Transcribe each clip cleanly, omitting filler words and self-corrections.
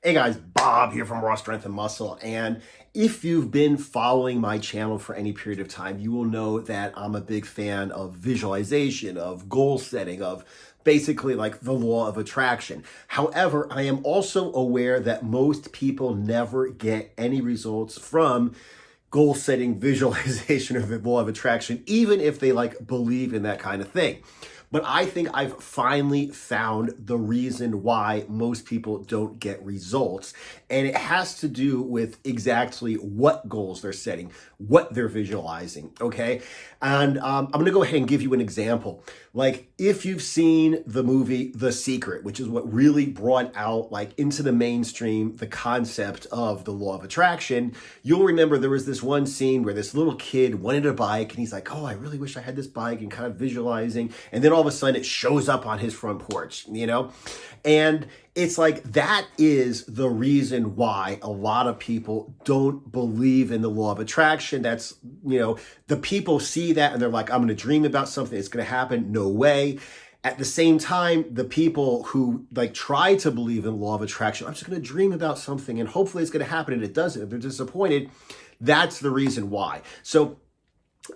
Hey guys, Bob here from Raw Strength and Muscle. And if you've been following my channel for any period of time, you will know that I'm a big fan of visualization, of goal setting, of basically like the law of attraction. However, I am also aware that most people never get any results from goal setting, visualization, or the law of attraction, even if they like believe in that kind of thing. But I think I've finally found the reason why most people don't get results. And it has to do with exactly what goals they're setting, what they're visualizing, okay? And I'm gonna go ahead and give you an example. Like if you've seen the movie The Secret, which is what really brought out like into the mainstream the concept of the law of attraction, you'll remember there was this one scene where this little kid wanted a bike and he's like, oh, I really wish I had this bike, and kind of visualizing. And then all of a sudden it shows up on his front porch, you know? And it's like that is the reason why a lot of people don't believe in the law of attraction. That's, you know, the people see that and they're like, I'm going to dream about something, it's going to happen. No way. At the same time, the people who like try to believe in the law of attraction, I'm just going to dream about something and hopefully it's going to happen, and it doesn't. If they're disappointed, that's the reason why. So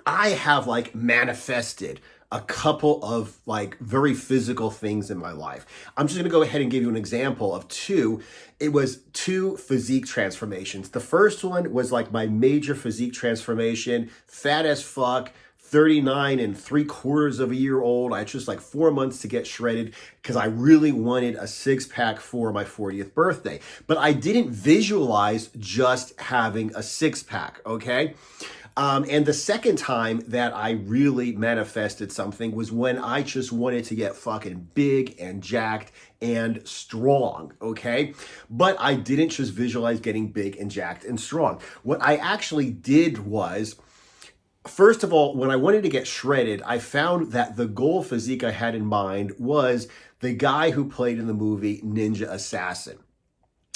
I have like manifested a couple of like very physical things in my life. I'm just going to go ahead and give you an example of two. It was two physique transformations. The first one was like my major physique transformation, fat as fuck, 39 and 3/4 of a year old. I had just like 4 months to get shredded because I really wanted a six-pack for my 40th birthday. But I didn't visualize just having a six-pack, okay? And the second time that I really manifested something was when I just wanted to get fucking big and jacked and strong, okay? But I didn't just visualize getting big and jacked and strong. What I actually did was, first of all, when I wanted to get shredded, I found that the goal physique I had in mind was the guy who played in the movie Ninja Assassin.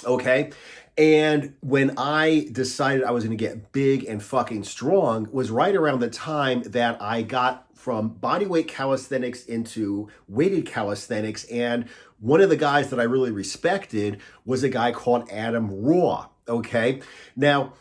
Okay. And when I decided I was going to get big and fucking strong was right around the time that I got from bodyweight calisthenics into weighted calisthenics. And one of the guys that I really respected was a guy called Adam Raw. Okay. Now,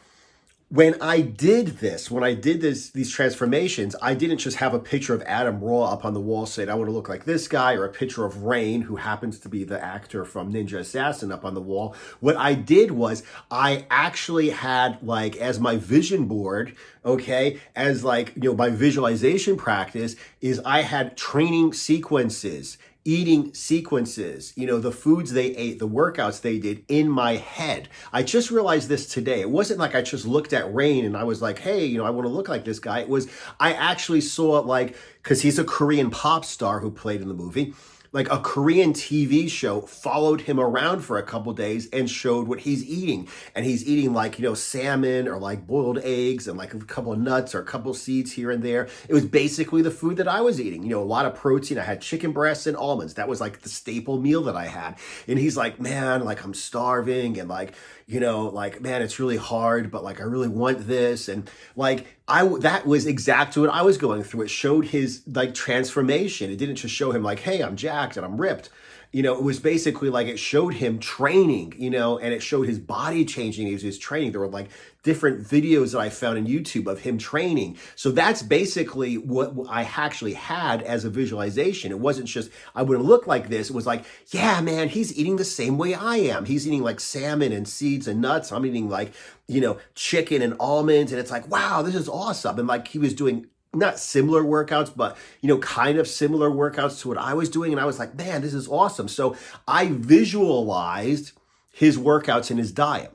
when I did these transformations, I didn't just have a picture of Adam Raw up on the wall saying, I want to look like this guy, or a picture of Rain, who happens to be the actor from Ninja Assassin, up on the wall. What I did was I actually had like as my vision board, okay, as like, you know, my visualization practice is I had training sequences, eating sequences, you know, the foods they ate, the workouts they did in my head. I just realized this today. It wasn't like I just looked at Rain and I was like, hey, you know, I want to look like this guy. It was, I actually saw like, because he's a Korean pop star who played in the movie, like a Korean TV show followed him around for a couple days and showed what he's eating. And he's eating like, you know, salmon or like boiled eggs and like a couple of nuts or a couple of seeds here and there. It was basically the food that I was eating, you know, a lot of protein. I had chicken breasts and almonds. That was like the staple meal that I had. And he's like, man, like I'm starving, and like, you know, like, man, it's really hard, but like, I really want this. And like, that was exactly what I was going through. It showed his like transformation. It didn't just show him like, hey, I'm jacked and I'm ripped. You know, it was basically like it showed him training, you know, and it showed his body changing as he was training. There were like different videos that I found on YouTube of him training. So that's basically what I actually had as a visualization. It wasn't just, I would look like this. It was like, yeah, man, he's eating the same way I am. He's eating like salmon and seeds and nuts. I'm eating like, you know, chicken and almonds. And it's like, wow, this is awesome. And like he was doing not similar workouts, but, you know, kind of similar workouts to what I was doing. And I was like, man, this is awesome. So I visualized his workouts and his diet.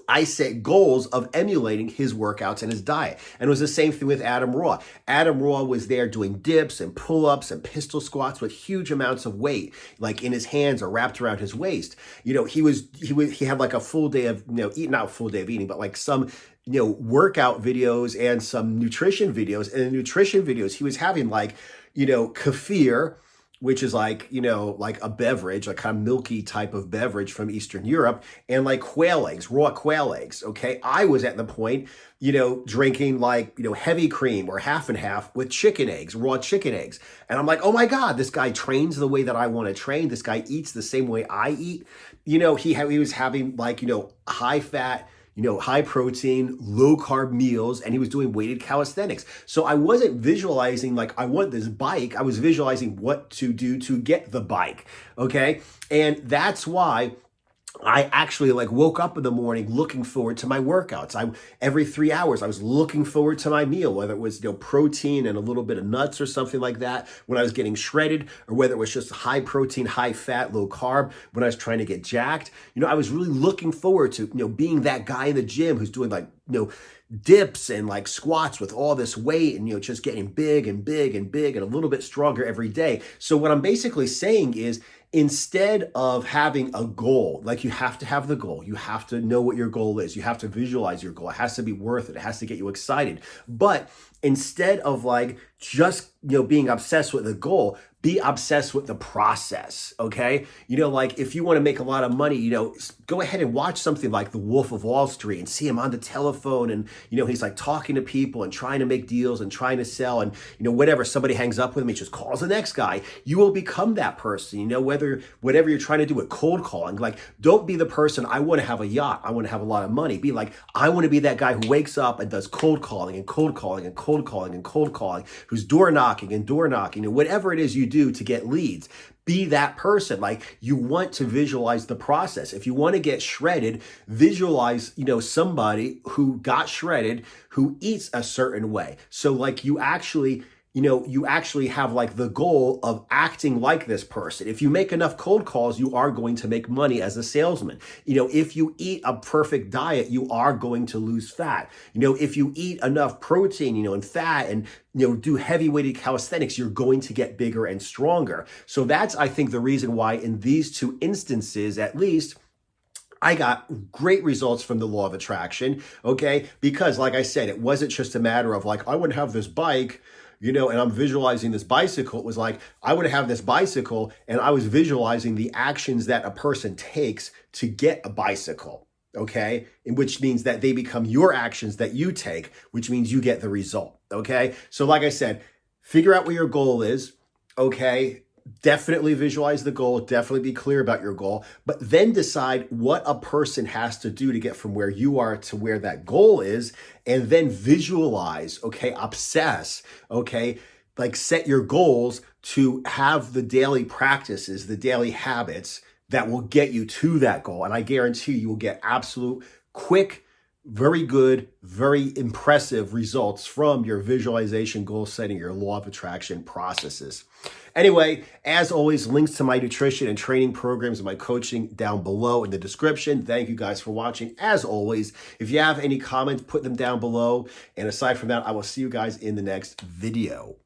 I set goals of emulating his workouts and his diet. And it was the same thing with Adam Raw. Adam Raw was there doing dips and pull-ups and pistol squats with huge amounts of weight, like in his hands or wrapped around his waist. You know, he had like a full day of, you know, not a full day of eating, but like some, you know, workout videos and some nutrition videos. And in the nutrition videos, he was having like, you know, kefir, which is like, like a beverage, like kind of milky type of beverage from Eastern Europe, and like quail eggs, raw quail eggs. Okay. I was at the point, drinking like, heavy cream or half and half with chicken eggs, raw chicken eggs. And I'm like, oh my God, this guy trains the way that I want to train. This guy eats the same way I eat. He was having like, high fat, high protein, low carb meals, and he was doing weighted calisthenics. So I wasn't visualizing like I want this bike. I was visualizing what to do to get the bike. Okay. And that's why I actually like woke up in the morning looking forward to my workouts. Every 3 hours, I was looking forward to my meal, whether it was, protein and a little bit of nuts or something like that when I was getting shredded, or whether it was just high protein, high fat, low carb when I was trying to get jacked. I was really looking forward to, being that guy in the gym who's doing like, dips and like squats with all this weight and, just getting big and big and big and a little bit stronger every day. So what I'm basically saying is, instead of having a goal, like you have to have the goal, you have to know what your goal is, you have to visualize your goal, it has to be worth it, it has to get you excited. But instead of like just, being obsessed with the goal, be obsessed with the process, okay? Like if you want to make a lot of money, go ahead and watch something like The Wolf of Wall Street and see him on the telephone and, he's like talking to people and trying to make deals and trying to sell and, whatever, somebody hangs up with him, he just calls the next guy. You will become that person, whatever you're trying to do with cold calling. Like, don't be the person, I want to have a yacht, I want to have a lot of money. Be like, I want to be that guy who wakes up and does cold calling and cold calling and cold calling and cold calling, who's door knocking and door knocking, whatever it is you do to get leads. Be that person. Like, you want to visualize the process. If you want to get shredded, visualize, somebody who got shredded, who eats a certain way. So like you actually have like the goal of acting like this person. If you make enough cold calls, you are going to make money as a salesman. If you eat a perfect diet, you are going to lose fat. If you eat enough protein, and fat and, do heavy weighted calisthenics, you're going to get bigger and stronger. So that's, I think, the reason why in these two instances, at least, I got great results from the law of attraction, okay? Because like I said, it wasn't just a matter of like, I would have this bike, and I'm visualizing this bicycle. It was like, I would have this bicycle and I was visualizing the actions that a person takes to get a bicycle, okay? And which means that they become your actions that you take, which means you get the result, okay? So like I said, figure out what your goal is, okay? Definitely visualize the goal, definitely be clear about your goal, but then decide what a person has to do to get from where you are to where that goal is, and then visualize, okay, obsess, okay, like set your goals to have the daily practices, the daily habits that will get you to that goal. And I guarantee you will get absolute quick, very good, very impressive results from your visualization, goal setting, your law of attraction processes. Anyway, as always, links to my nutrition and training programs and my coaching down below in the description. Thank you guys for watching. As always, if you have any comments, put them down below. And aside from that, I will see you guys in the next video.